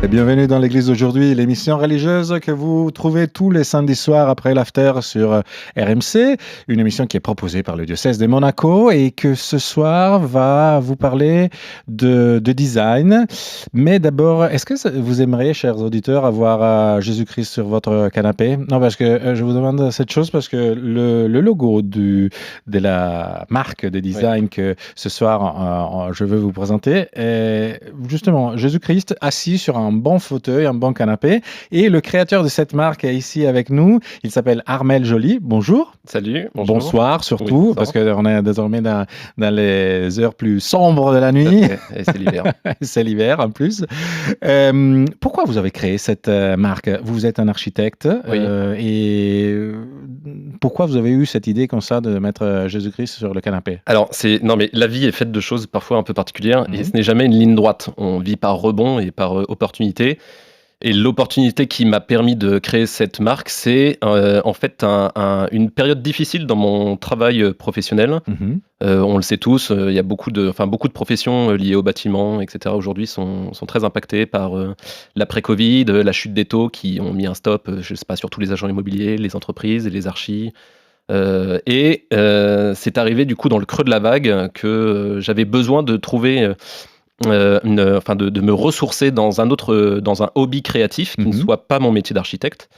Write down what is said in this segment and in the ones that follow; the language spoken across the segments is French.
Et bienvenue dans l'église d'aujourd'hui, l'émission religieuse que vous trouvez tous les samedis soirs après l'after sur RMC, une émission qui est proposée par le diocèse de Monaco et que ce soir va vous parler de design. Mais d'abord, est-ce que vous aimeriez, chers auditeurs, avoir Jésus-Christ sur votre canapé? Non, parce que je vous demande cette chose parce que le logo de la marque de design que ce soir je veux vous présenter est justement Jésus-Christ assis sur un bon fauteuil, un bon canapé. Et le créateur de cette marque est ici avec nous. Il s'appelle Armel Joly. Bonjour. Salut, bonjour. Bonsoir surtout, parce qu'on est désormais dans les heures plus sombres de la nuit. Et c'est l'hiver. C'est l'hiver en plus. Pourquoi vous avez créé cette marque? Vous êtes un architecte. Oui. Et pourquoi vous avez eu cette idée comme ça de mettre Jésus-Christ sur le canapé? Alors, non, mais la vie est faite de choses parfois un peu particulières et ce n'est jamais une ligne droite. On vit par rebond et par opportunité. Et l'opportunité qui m'a permis de créer cette marque, c'est en fait une période difficile dans mon travail professionnel. On le sait tous, il y a beaucoup de professions liées au bâtiment, etc. aujourd'hui sont très impactées par l'après-Covid, la chute des taux qui ont mis un stop, je sais pas, sur tous les agents immobiliers, les entreprises et les archis. C'est arrivé du coup dans le creux de la vague que j'avais besoin de trouver de me ressourcer dans un hobby créatif qui ne soit pas mon métier d'architecte.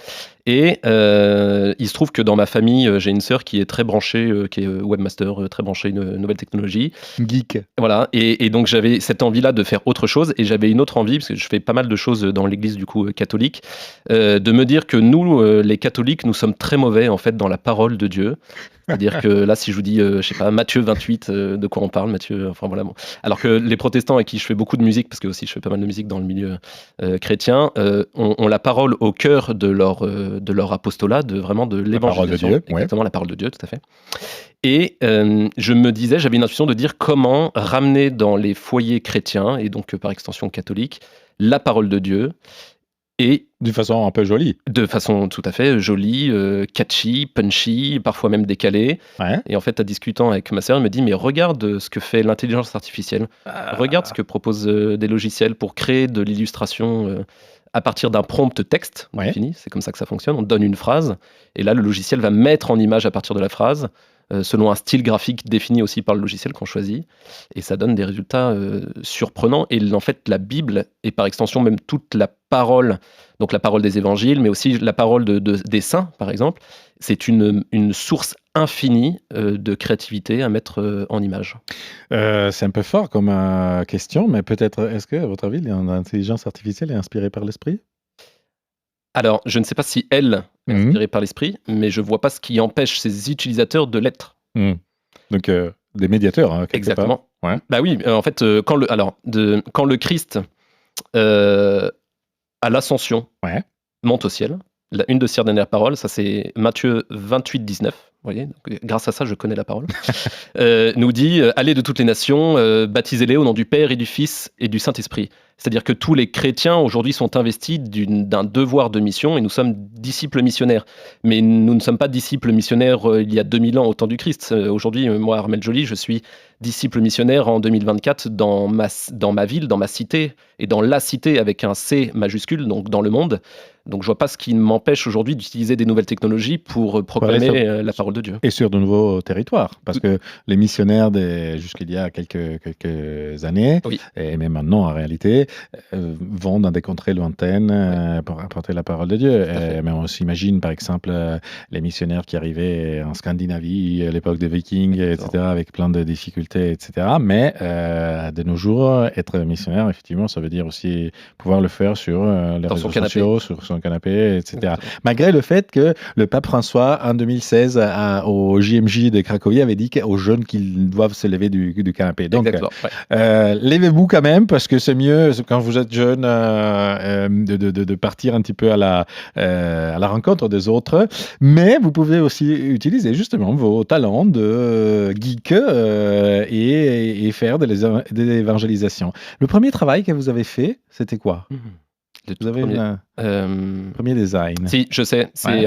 Et il se trouve que dans ma famille, j'ai une sœur qui est très branchée, qui est webmaster, très branchée une nouvelle technologie. Geek. Voilà, et donc j'avais cette envie-là de faire autre chose, et j'avais une autre envie, parce que je fais pas mal de choses dans l'église du coup catholique, de me dire que nous, les catholiques, nous sommes très mauvais en fait dans la parole de Dieu. C'est-à-dire que là, si je vous dis, je sais pas, Matthieu 28, de quoi on parle, Matthieu, enfin voilà. Bon. Alors que les protestants avec qui je fais beaucoup de musique, parce que aussi je fais pas mal de musique dans le milieu chrétien, ont la parole au cœur de leur apostolat, de l'évangélisation. La parole de Dieu, exactement, la parole de Dieu, tout à fait. Et je me disais, j'avais une intuition de dire comment ramener dans les foyers chrétiens, et donc par extension catholiques, la parole de Dieu. Et d'une façon un peu jolie. De façon tout à fait jolie, catchy, punchy, parfois même décalée. Ouais. Et en fait, en discutant avec ma sœur, elle me dit, mais regarde ce que fait l'intelligence artificielle. Regarde ce que proposent des logiciels pour créer de l'illustration à partir d'un prompt texte défini. C'est comme ça que ça fonctionne. On donne une phrase, et là, le logiciel va mettre en image à partir de la phrase, selon un style graphique défini aussi par le logiciel qu'on choisit, et ça donne des résultats surprenants. Et en fait, la Bible, et par extension même toute la parole, donc la parole des évangiles, mais aussi la parole des saints, par exemple, c'est une source infinie de créativité à mettre en image. C'est un peu fort comme question, mais peut-être, est-ce que, à votre avis, l'intelligence artificielle est inspirée par l'esprit? Alors, je ne sais pas si elle est inspirée par l'esprit, mais je ne vois pas ce qui empêche ses utilisateurs de l'être. Donc, des médiateurs, quelque exactement. part. Ouais. Bah oui, en fait, quand le Christ, à l'ascension, monte au ciel, une de ses dernières paroles, ça c'est Matthieu 28, 19, vous voyez, donc, grâce à ça je connais la parole, nous dit « Allez de toutes les nations, baptisez-les au nom du Père et du Fils et du Saint-Esprit ». C'est-à-dire que tous les chrétiens aujourd'hui sont investis d'un devoir de mission, et nous sommes disciples missionnaires. Mais nous ne sommes pas disciples missionnaires il y a 2000 ans au temps du Christ. Aujourd'hui, moi, Armel Joly, je suis disciple missionnaire en 2024 dans ma ville, dans ma cité, et dans la cité avec un C majuscule, donc dans le monde. Donc je vois pas ce qui m'empêche aujourd'hui d'utiliser des nouvelles technologies pour proclamer la parole de Dieu. Et sur de nouveaux territoires, parce que les missionnaires jusqu'il y a quelques années, et même maintenant en réalité, vont dans des contrées lointaines pour apporter la parole de Dieu. Mais on s'imagine par exemple les missionnaires qui arrivaient en Scandinavie à l'époque des Vikings, etc., avec plein de difficultés, etc. Mais de nos jours, être missionnaire, effectivement, ça veut dire aussi pouvoir le faire sur les réseaux sociaux, sur son canapé, etc. Exactement. Malgré le fait que le pape François, en 2016, au JMJ de Cracovie, avait dit aux jeunes qu'ils doivent se lever du canapé. Donc, levez-vous quand même, parce que c'est mieux, quand vous êtes jeune, de partir un petit peu à la rencontre des autres. Mais vous pouvez aussi utiliser justement vos talents de geek et faire de l'évangélisation. Le premier travail que vous avez fait, c'était quoi? Vous avez le premier design. Si, je sais. C'est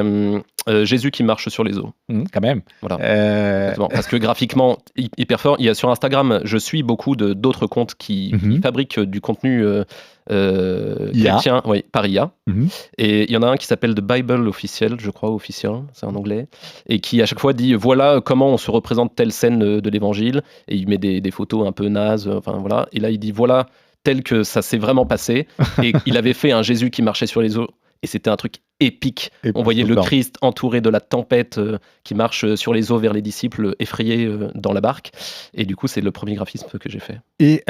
Jésus qui marche sur les eaux. Quand même. Voilà. Parce que graphiquement, hyper fort. Il y a sur Instagram, je suis beaucoup d'autres comptes qui fabriquent du contenu chrétien, par IA. Et il y en a un qui s'appelle The Bible Officiel, je crois, officiel, c'est en anglais, et qui à chaque fois dit voilà comment on se représente telle scène de l'évangile, et il met des photos un peu nazes, enfin voilà. Et là, il dit voilà tel que ça s'est vraiment passé. Et il avait fait un Jésus qui marchait sur les eaux. Et c'était un truc épique. On voyait le Christ entouré de la tempête qui marche sur les eaux vers les disciples effrayés dans la barque. Et du coup, c'est le premier graphisme que j'ai fait. Et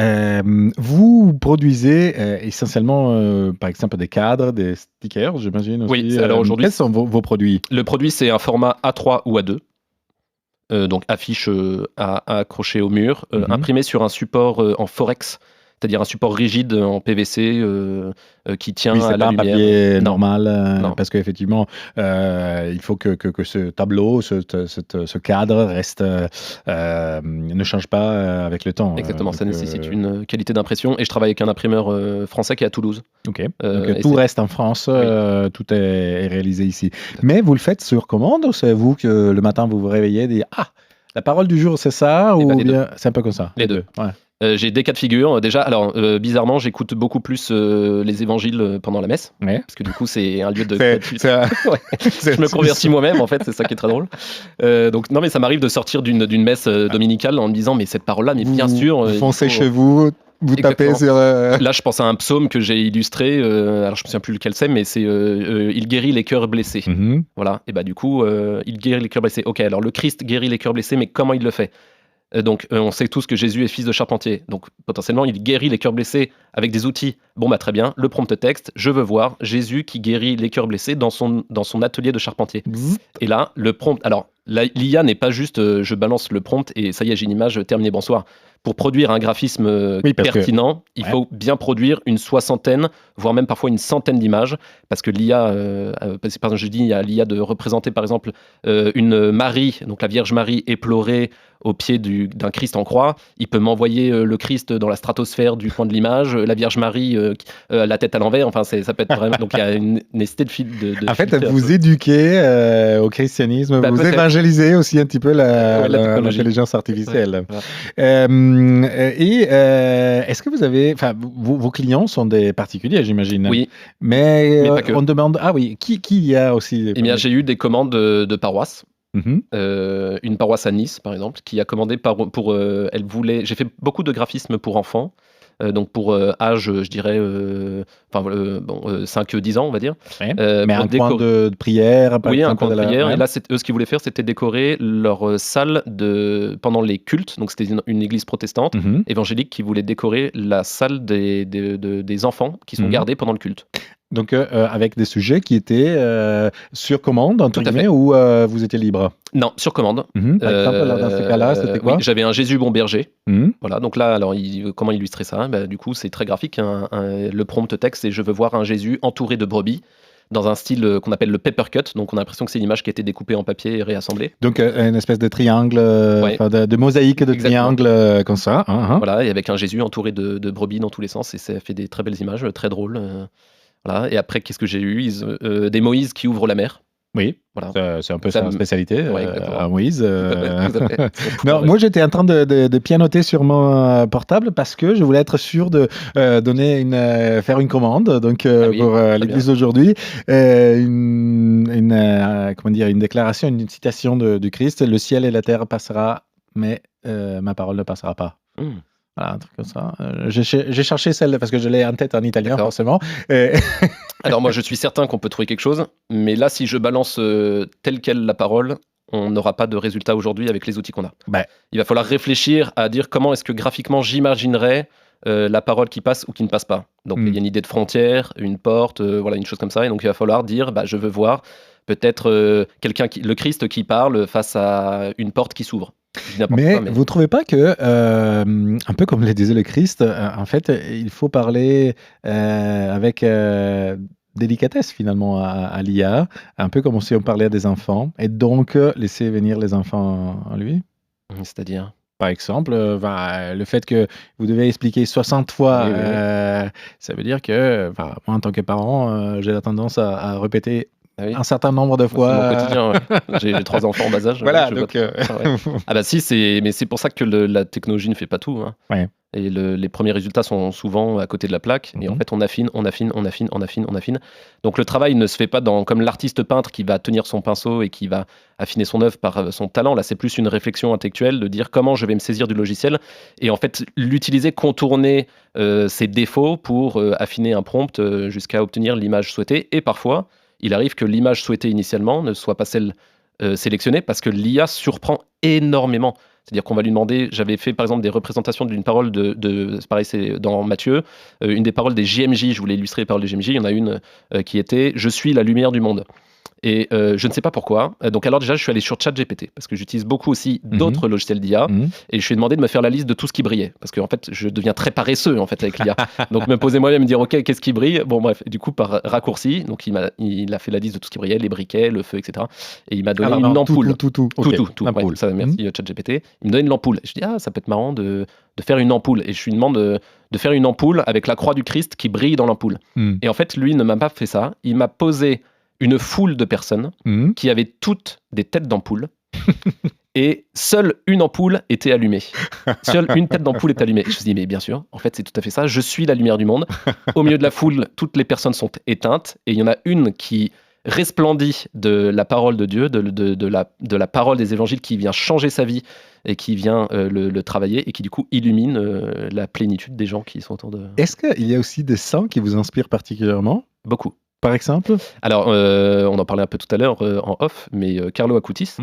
vous produisez essentiellement, par exemple, des cadres, des stickers, j'imagine aussi. Oui, alors aujourd'hui... Quels sont vos produits ? Le produit, c'est un format A3 ou A2. Donc affiche à accrocher au mur, imprimé sur un support en Forex, c'est-à-dire un support rigide en PVC qui tient à la lumière. Oui, c'est pas un papier normal, parce qu'effectivement, il faut que ce tableau, ce cadre reste, ne change pas avec le temps. Exactement, ça nécessite une qualité d'impression, et je travaille avec un imprimeur français qui est à Toulouse. Ok, donc tout reste en France, tout est réalisé ici. Mais vous le faites sur commande, ou c'est vous que le matin vous vous réveillez et dites « Ah, la parole du jour c'est ça » ou bien c'est un peu comme ça? Les deux. Ouais. J'ai des cas de figure. Déjà, alors bizarrement, j'écoute beaucoup plus les évangiles pendant la messe, parce que du coup, c'est un lieu de. Je me convertis moi-même, en fait, c'est ça qui est très drôle. Donc non, mais ça m'arrive de sortir d'une messe dominicale en me disant, mais cette parole-là, mais bien sûr. Vous foncez chez vous. Vous tapez sur... Là, je pense à un psaume que j'ai illustré. Alors, je me souviens plus lequel c'est, mais c'est il guérit les cœurs blessés. Voilà. Et bah du coup, il guérit les cœurs blessés. Ok. Alors, le Christ guérit les cœurs blessés, mais comment il le fait? Donc, on sait tous que Jésus est fils de charpentier. Donc, potentiellement, il guérit les cœurs blessés avec des outils. Bon, bah très bien. Le prompt texte, je veux voir Jésus qui guérit les cœurs blessés dans son atelier de charpentier. Et là, le prompt... Alors, l'IA n'est pas juste je balance le prompt et ça y est, j'ai une image, terminée, bonsoir. Pour produire un graphisme pertinent, il faut bien produire une soixantaine, voire même parfois une centaine d'images, parce que l'IA, par exemple, je dis, il y a l'IA de représenter par exemple une Marie, donc la Vierge Marie éplorée au pied d'un Christ en croix. Il peut m'envoyer le Christ dans la stratosphère du coin de l'image, la Vierge Marie la tête à l'envers. Enfin, ça peut être vraiment. Donc il y a une nécessité de en fait, vous éduquez au christianisme, vous évangélisez aussi un petit peu l'intelligence artificielle. Est-ce que vous avez, enfin, vos clients sont des particuliers, j'imagine. Oui. Mais on demande, qui y a aussi. Eh bien, j'ai eu des commandes de paroisses. Une paroisse à Nice, par exemple, qui a commandé elle voulait. J'ai fait beaucoup de graphismes pour enfants. Donc pour âge, je dirais 5-10 ans, on va dire. Mais un coin de prière, par exemple. Oui, un coin de prière. Et là, eux, ce qu'ils voulaient faire, c'était décorer leur salle pendant les cultes. Donc c'était une église protestante évangélique qui voulait décorer la salle des enfants qui sont gardés pendant le culte. Donc avec des sujets qui étaient sur commande, entre guillemets, ou vous étiez libre? Non, sur commande. Par exemple, dans ce cas-là, c'était quoi? Oui, j'avais un Jésus bon berger. Voilà, donc là, alors, comment illustrer ça? Du coup, c'est très graphique. Le prompt texte, c'est « Je veux voir un Jésus entouré de brebis ». Dans un style qu'on appelle le paper cut, donc on a l'impression que c'est une image qui a été découpée en papier et réassemblée. Donc une espèce de triangle, de mosaïque de triangle comme ça. Voilà, et avec un Jésus entouré de brebis dans tous les sens, et ça fait des très belles images, très drôles. Voilà. Et après, qu'est-ce que j'ai eu? Des Moïse qui ouvrent la mer. Oui, voilà. C'est un peu sa spécialité, Moïse. Non, moi, j'étais en train de pianoter sur mon portable parce que je voulais être sûr de faire une commande. Donc, pour l'église d'aujourd'hui, une déclaration, une citation du Christ: le ciel et la terre passera, mais ma parole ne passera pas. Voilà, un truc comme ça. J'ai cherché celle parce que je l'ai en tête en italien, forcément. Alors moi, je suis certain qu'on peut trouver quelque chose, mais là, si je balance telle quelle la parole, on n'aura pas de résultat aujourd'hui avec les outils qu'on a. Il va falloir réfléchir à dire comment est-ce que graphiquement j'imaginerais la parole qui passe ou qui ne passe pas. Donc il y a une idée de frontière, une porte, voilà, une chose comme ça. Et donc il va falloir dire, je veux voir peut-être le Christ qui parle face à une porte qui s'ouvre. Mais vous ne trouvez pas que, un peu comme le disait le Christ, en fait, il faut parler avec délicatesse finalement à l'IA, un peu comme si on parlait à des enfants, et donc laisser venir les enfants à lui? C'est-à-dire? Par exemple, le fait que vous devez expliquer 60 fois, ça veut dire que, moi en tant que parent, j'ai la tendance à répéter un certain nombre de fois. C'est mon quotidien, ouais. J'ai 3 enfants en bas âge. Voilà, je donc. vois. Ah bah si, mais c'est pour ça que la technologie ne fait pas tout. Hein. Ouais. Et les premiers résultats sont souvent à côté de la plaque. Et en fait, on affine. Donc le travail ne se fait pas comme l'artiste peintre qui va tenir son pinceau et qui va affiner son œuvre par son talent. Là, c'est plus une réflexion intellectuelle de dire comment je vais me saisir du logiciel et en fait l'utiliser, contourner ses défauts pour affiner un prompt jusqu'à obtenir l'image souhaitée. Et parfois, il arrive que l'image souhaitée initialement ne soit pas celle sélectionnée parce que l'IA surprend énormément. C'est-à-dire qu'on va lui demander, j'avais fait par exemple des représentations d'une parole c'est pareil, c'est dans Matthieu, une des paroles des JMJ, je voulais illustrer les paroles des JMJ, il y en a une qui était « Je suis la lumière du monde ». Et je ne sais pas pourquoi. Donc alors déjà, je suis allé sur ChatGPT parce que j'utilise beaucoup aussi d'autres logiciels d'IA et je lui ai demandé de me faire la liste de tout ce qui brillait parce qu'en fait, je deviens très paresseux en fait avec l'IA. Donc me poser moi-même et me dire ok, qu'est-ce qui brille. Bon bref, du coup par raccourci, donc il a fait la liste de tout ce qui brillait, les briquets, le feu, etc. Et il m'a donné une ampoule. Tout. Ouais, ça, merci ChatGPT. Il me donne une ampoule. Je dis ça peut être marrant de faire une ampoule et je lui demande de faire une ampoule avec la croix du Christ qui brille dans l'ampoule. Et en fait, lui ne m'a pas fait ça. Il m'a posé une foule de personnes qui avaient toutes des têtes d'ampoule et seule une ampoule était allumée. Seule une tête d'ampoule est allumée. Je me suis dit, mais bien sûr, en fait, c'est tout à fait ça. Je suis la lumière du monde. Au milieu de la foule, toutes les personnes sont éteintes et il y en a une qui resplendit de la parole de Dieu, de la parole des évangiles qui vient changer sa vie et qui vient le travailler et qui du coup illumine la plénitude des gens qui sont autour de... Est-ce qu'il y a aussi des saints qui vous inspirent particulièrement ? Beaucoup. Par exemple ? Alors, on en parlait un peu tout à l'heure en off, mais Carlo Acutis,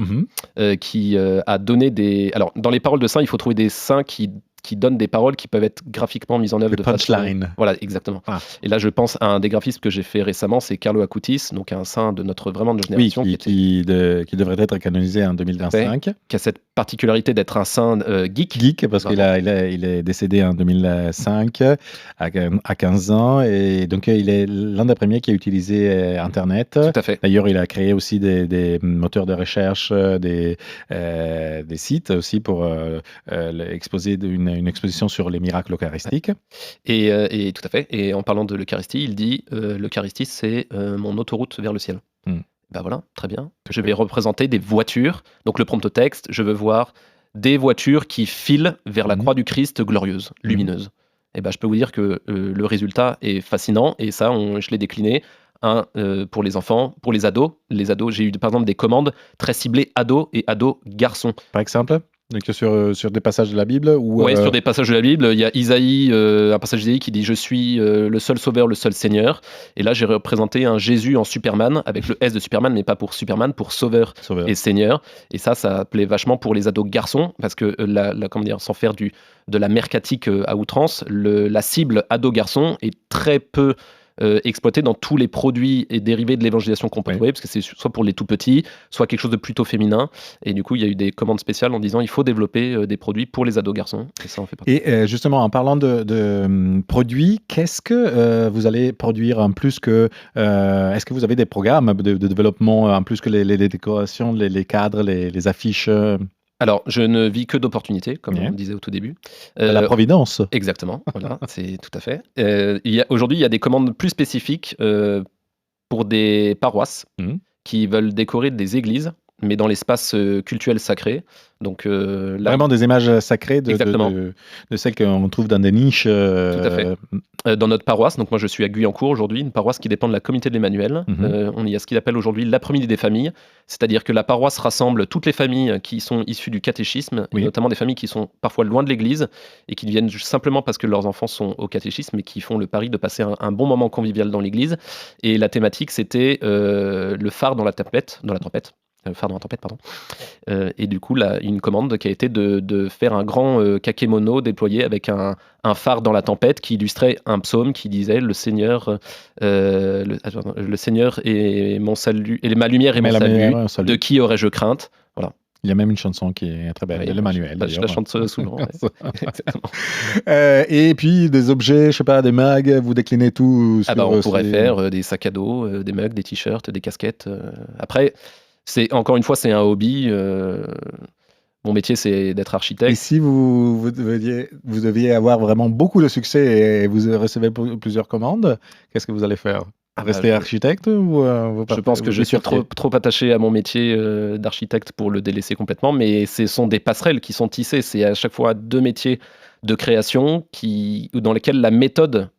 qui a donné des... Alors, dans les paroles de saints, il faut trouver des saints qui donnent des paroles qui peuvent être graphiquement mises en œuvre de punchline. Façon... Voilà, exactement. Ah. Et là, je pense à un des graphismes que j'ai fait récemment, c'est Carlo Acutis, donc un saint de notre génération. Oui, qui devrait être canonisé en 2025. Qui a cette particularité d'être un saint geek. Geek, parce qu'il est décédé en 2005, à 15 ans, et donc il est l'un des premiers qui a utilisé Internet. Tout à fait. D'ailleurs, il a créé aussi des moteurs de recherche, des sites aussi pour exposer une exposition sur les miracles eucharistiques. Et tout à fait. Et en parlant de l'Eucharistie, il dit l'Eucharistie, c'est mon autoroute vers le ciel. Ben voilà, très bien. Je vais représenter des voitures. Donc le prompt texte, je veux voir des voitures qui filent vers la croix du Christ glorieuse, lumineuse. Et ben je peux vous dire que le résultat est fascinant. Et ça, je l'ai décliné. Pour les enfants, pour les ados. Les ados, j'ai eu par exemple des commandes très ciblées ados et ados garçons. Par exemple ? Donc sur des passages de la Bible ou Oui, sur des passages de la Bible. Il y a Isaïe, un passage d'Isaïe qui dit « Je suis le seul sauveur, le seul Seigneur ». Et là, j'ai représenté un Jésus en Superman, avec le S de Superman, mais pas pour Superman, pour sauveur. Et Seigneur. Et ça plaît vachement pour les ados garçons, parce que, comment dire, sans faire de la mercatique à outrance, la cible ado-garçon est très peu... exploité dans tous les produits et dérivés de l'évangélisation qu'on peut trouver, parce que c'est soit pour les tout petits, soit quelque chose de plutôt féminin. Et du coup, il y a eu des commandes spéciales en disant il faut développer des produits pour les ados garçons. Et ça en fait partie. Et justement, en parlant de produits, qu'est-ce que vous allez produire en plus que... est-ce que vous avez des programmes de développement en plus que les décorations, les cadres, les affiches Alors, je ne vis que d'opportunités, comme on disait au tout début. La providence. Exactement, voilà, c'est tout à fait. Aujourd'hui, il y a des commandes plus spécifiques pour des paroisses qui veulent décorer des églises, mais dans l'espace cultuel sacré. Donc, là, vraiment des images sacrées de celles qu'on trouve dans des niches. Tout à fait. Dans notre paroisse, donc moi je suis à Guyancourt aujourd'hui, une paroisse qui dépend de la communauté de l'Emmanuel. On y a ce qu'il appelle aujourd'hui l'après-midi des familles, c'est-à-dire que la paroisse rassemble toutes les familles qui sont issues du catéchisme, et notamment des familles qui sont parfois loin de l'église et qui viennent simplement parce que leurs enfants sont au catéchisme et qui font le pari de passer un bon moment convivial dans l'église. Et la thématique, c'était le phare dans la tempête. Phare dans la tempête, pardon. Et du coup, là, une commande qui a été de faire un grand kakémono déployé avec un phare dans la tempête qui illustrait un psaume qui disait le Seigneur est mon salut, et ma lumière est mon salut. De qui aurais-je crainte? Voilà. Il y a même une chanson qui est très belle, de l'Emmanuel. Je la chante souvent. Et puis des objets, je sais pas, des mugs, vous déclinez tout sur... on pourrait faire des sacs à dos, des mugs, des t-shirts, des casquettes. Après, encore une fois, c'est un hobby. Mon métier, c'est d'être architecte. Et si vous deviez avoir vraiment beaucoup de succès et vous recevez plusieurs commandes, qu'est-ce que vous allez faire? À rester architecte ou je pense que je suis trop attaché à mon métier d'architecte pour le délaisser complètement, mais ce sont des passerelles qui sont tissées. C'est à chaque fois 2 métiers de création dans lesquels la méthode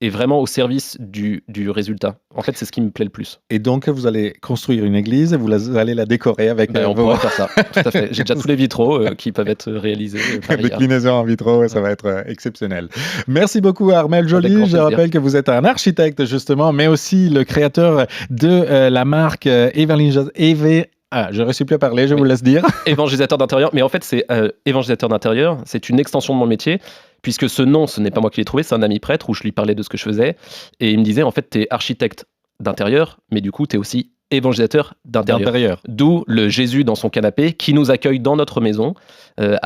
est vraiment au service du résultat. En fait, c'est ce qui me plaît le plus. Et donc, vous allez construire une église et vous allez la décorer avec... on pourrait faire ça, tout à fait. J'ai déjà tous les vitraux qui peuvent être réalisés. Déclinaison en vitraux, ça va être exceptionnel. Merci beaucoup Armel Joly. Je rappelle que vous êtes un architecte justement, mais aussi le créateur de la marque je ne réussis plus à parler, je vous laisse dire. Évangélisateur d'intérieur, mais en fait, c'est évangélisateur d'intérieur, c'est une extension de mon métier, puisque ce nom, ce n'est pas moi qui l'ai trouvé, c'est un ami prêtre où je lui parlais de ce que je faisais, et il me disait, en fait, tu es architecte d'intérieur, mais du coup, tu es aussi évangélisateur d'intérieur. D'où le Jésus dans son canapé qui nous accueille dans notre maison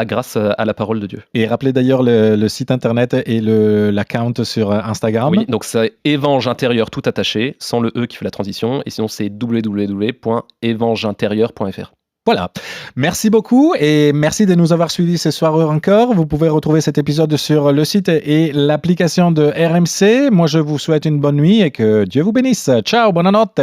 grâce à la parole de Dieu. Et rappelez d'ailleurs le site internet et l'account sur Instagram. Oui, donc c'est Évangile intérieur tout attaché, sans le E qui fait la transition, et sinon c'est www.évangintérieur.fr. Voilà. Merci beaucoup et merci de nous avoir suivis ce soir encore. Vous pouvez retrouver cet épisode sur le site et l'application de RMC. Moi, je vous souhaite une bonne nuit et que Dieu vous bénisse. Ciao, buonanotte.